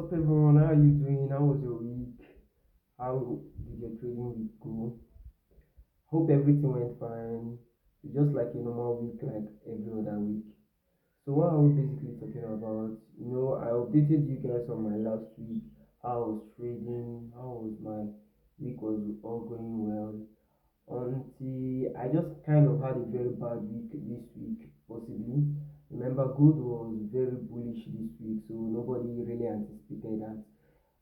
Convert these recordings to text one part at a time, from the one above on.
up, everyone? How are you doing? How was your week? How did your trading week go? Hope everything went fine. It's just like a normal week, like every other week. So what are we basically talking about? I updated you guys on my last week. How I was trading. How was my week? Was all going well? Until I just kind of had a very bad week this week, possibly. Remember, gold was very bullish this week, so nobody really anticipated that.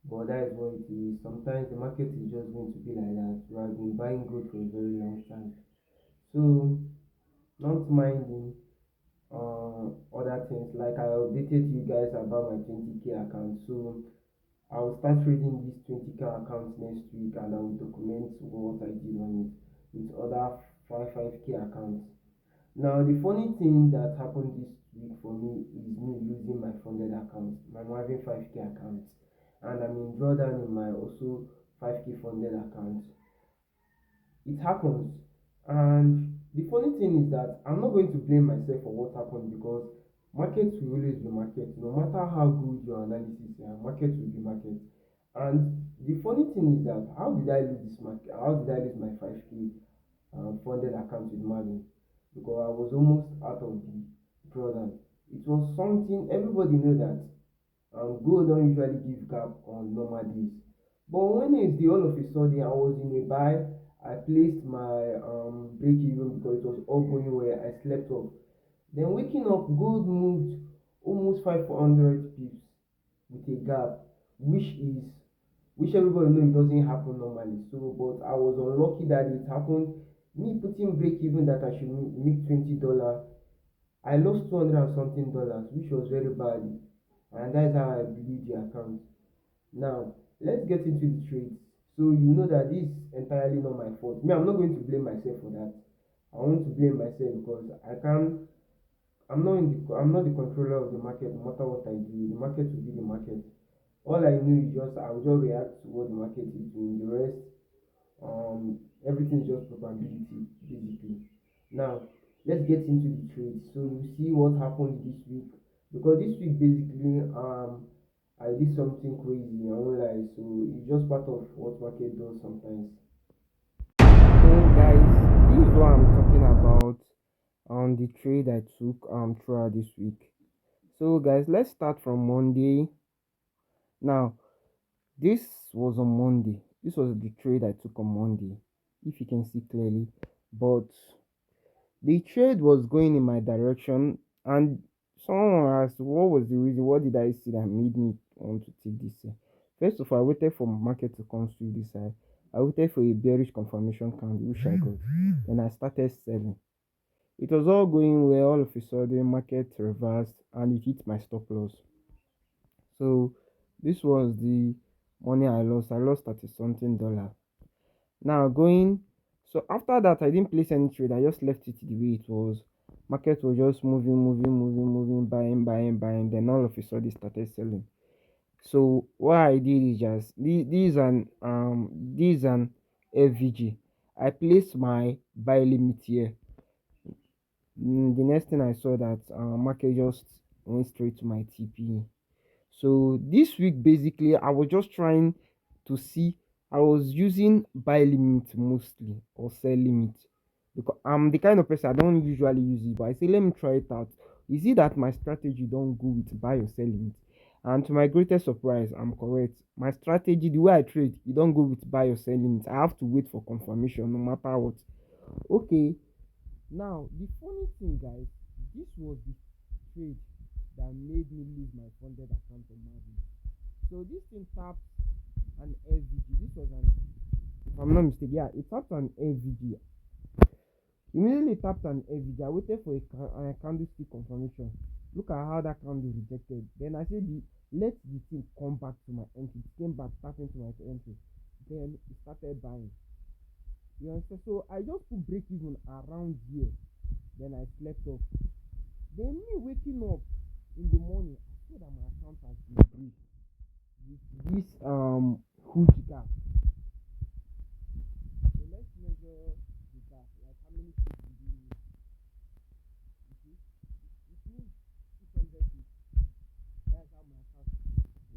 But that is what it is. Sometimes the market is just going to be like that. We have been buying gold for a very long time. So, not minding other things, like I updated you guys about my 20k account. So, I will start trading this 20k account next week and I will document what I did on it with other 5k accounts. Now, the funny thing that happened this week for me is me losing my funded account, my Maven 5k account, and I'm in drawdown in my also 5k funded account. It happens, and the funny thing is that I'm not going to blame myself for what happened because markets will always be market. No matter how good your analysis is, market will be market. And the funny thing is that how did I lose this market? How did I lose my 5k funded account with Maven? Because I was almost out of the drawdown. It was something everybody knew that gold don't usually give gap on normal days. But Wednesday, all of a sudden, I was in a buy. I placed my break even because it was all going well. I slept off. Then waking up, gold moved almost 500 pips with a gap, which is which everybody know it doesn't happen normally. So, but I was unlucky that it happened. Me putting break even that I should make $20, I lost 200 and something dollars, which was very bad, and that's how I believe the account. Now, let's get into the trades. So you know that this is entirely not my fault. Me, I'm not going to blame myself for that. I want to blame myself because I can't. I'm not the controller of the market. No matter what I do, the market will be the market. All I know is just I will just react to what the market is doing. The rest, everything is just probability basically. Now, let's get into the trades. So you see what happened this week because this week basically I did something crazy. I won't lie. So it's just part of what market does sometimes. So guys, this is what I'm talking about on the trade I took throughout this week. So guys, let's start from Monday. Now, this was on Monday. This was the trade I took on Monday, if you can see clearly. But the trade was going in my direction, and someone asked, "What was the reason? What did I see that made me want to take this?" First of all, I waited for market to come through this side. I waited for a bearish confirmation candle, which I got. Then I started selling. It was all going well. All of a sudden, market reversed and it hit my stop loss. So this was the money I lost. I lost 30 something dollar. Now going, so after that I didn't place any trade. I just left it the way it was. Market was just moving, buying. Then all of a sudden it started selling. So what I did is just this an FVG. I placed my buy limit here. The next thing I saw that market just went straight to my TP. So this week basically I was just trying to see. I was using buy limit mostly or sell limit because I'm the kind of person I don't usually use it, but I say let me try it out. Is it that my strategy don't go with buy or sell limit? And to my greatest surprise, I'm correct. My strategy, the way I trade, you don't go with buy or sell limit. I have to wait for confirmation no matter what. Okay, now the funny thing, guys, this was the trade that made me lose my funded account on Maven. So this thing tapped an SVG. This was an, if I'm not mistaken, yeah, it tapped an SVG. Immediately tapped an SVG. I waited for a candlestick confirmation. Look at how that candle rejected. Then I said, let the thing come back to my entry. It came back, tapping to my entry. Then it started buying. You understand? So I just put break even around here. Then I slept off. Then me waking up in the morning, I saw that my account has been breached with this huge gap. So let's measure the gap, like how many feet do you need? You see, it means 600 feet. That's how my account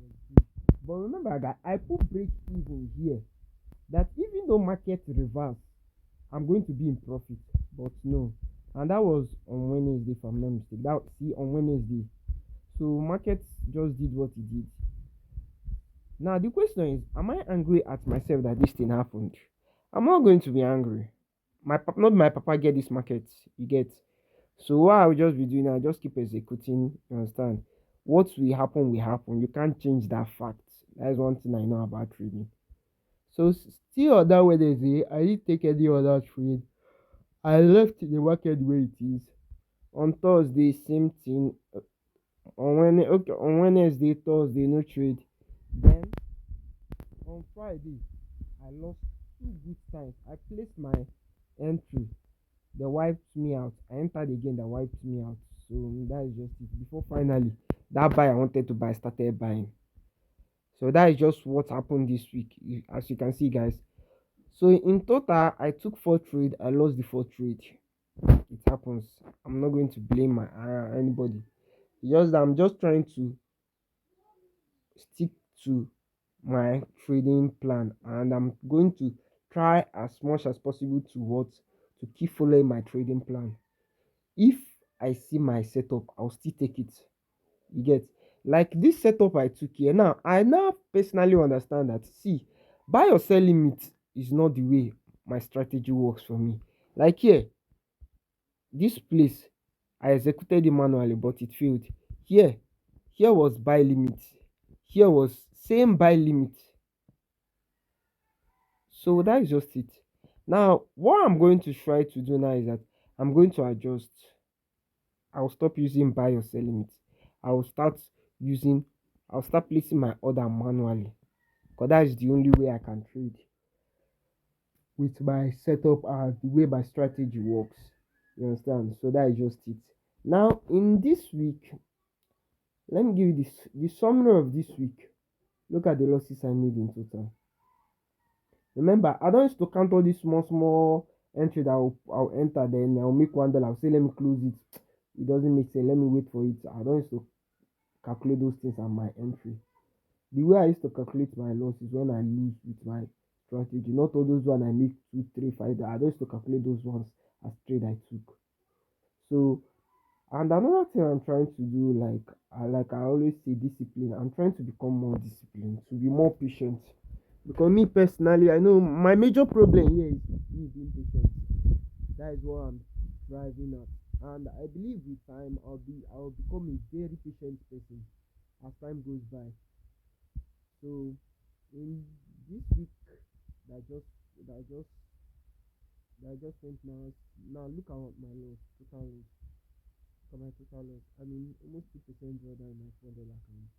was breached. But remember, guy, I put break even here. That even though market reverse, I'm going to be in profit. But no, and that was on Wednesday, if I'm not mistaken. That see on Wednesday. So market just did what it did. Now the question is, am I angry at myself that this thing happened? I'm not going to be angry. Not my papa get this market. You get. So what I will just be doing, I just keep executing. You understand? What will happen will happen. You can't change that fact. That is one thing I know about trading. So still on that Wednesday, I didn't take any other trade. I left the market where it is. On Thursday, same thing. On Wednesday, Thursday, no trade. Then on Friday, I lost two good times. I placed my entry. They wiped me out. I entered again. They wiped me out. So that is just it. Before finally that buy I wanted to buy started buying. So that is just what happened this week. As you can see, guys. So in total, I took 4 trade. I lost the 4 trade. It happens. I'm not going to blame anybody. It's just that I'm just trying to stick to my trading plan, and I'm going to try as much as possible to keep following my trading plan. If I see my setup, I'll still take it. You get, like this setup I took here. Now I now personally understand that, see, buy or sell limit is not the way my strategy works for me. Like here, this place I executed it manually, but it failed. Here, here was buy limit. Here was same buy limit. So that is just it. Now, what I'm going to try to do now is that I'm going to adjust. I'll stop using buy or sell limit. I'll start using, I'll start placing my order manually. Because that is the only way I can trade with my setup and the way my strategy works. You understand? So that is just it. Now, in this week, let me give you this the summary of this week. Look at the losses I made in total. Remember, I don't used to count all these small entry that I'll enter, then I'll make $1. I'll say let me close it. It doesn't make sense. Let me wait for it. I don't used to calculate those things on my entry. The way I used to calculate my loss is when I lose with my strategy. Not all those ones I make 2, 3, 5. I don't used to calculate those ones as trade I took. So, and another thing I'm trying to do, like I always say, discipline. I'm trying to become more disciplined, to be more patient. Because me personally, I know my major problem here is me being patient. That is what I'm driving at. And I believe with time I'll become a very patient person as time goes by. So in this week that just that just that just went now look at my loss, total loss. For my total loss, I mean almost 2% rather than my $4 account.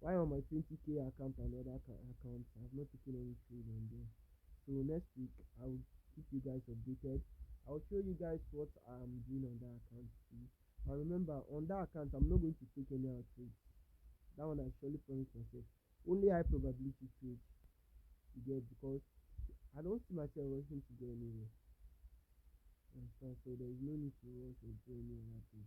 Why on my 20K account and other accounts I've not taken any trade on there. So next week I'll keep you guys updated. I'll show you guys what I'm doing on that account too. And remember, on that account I'm not going to take any out trades. That one I surely promise myself. Only high probability trades you get, because I don't see myself rushing to go anywhere. So there is no need to rush or do any other thing.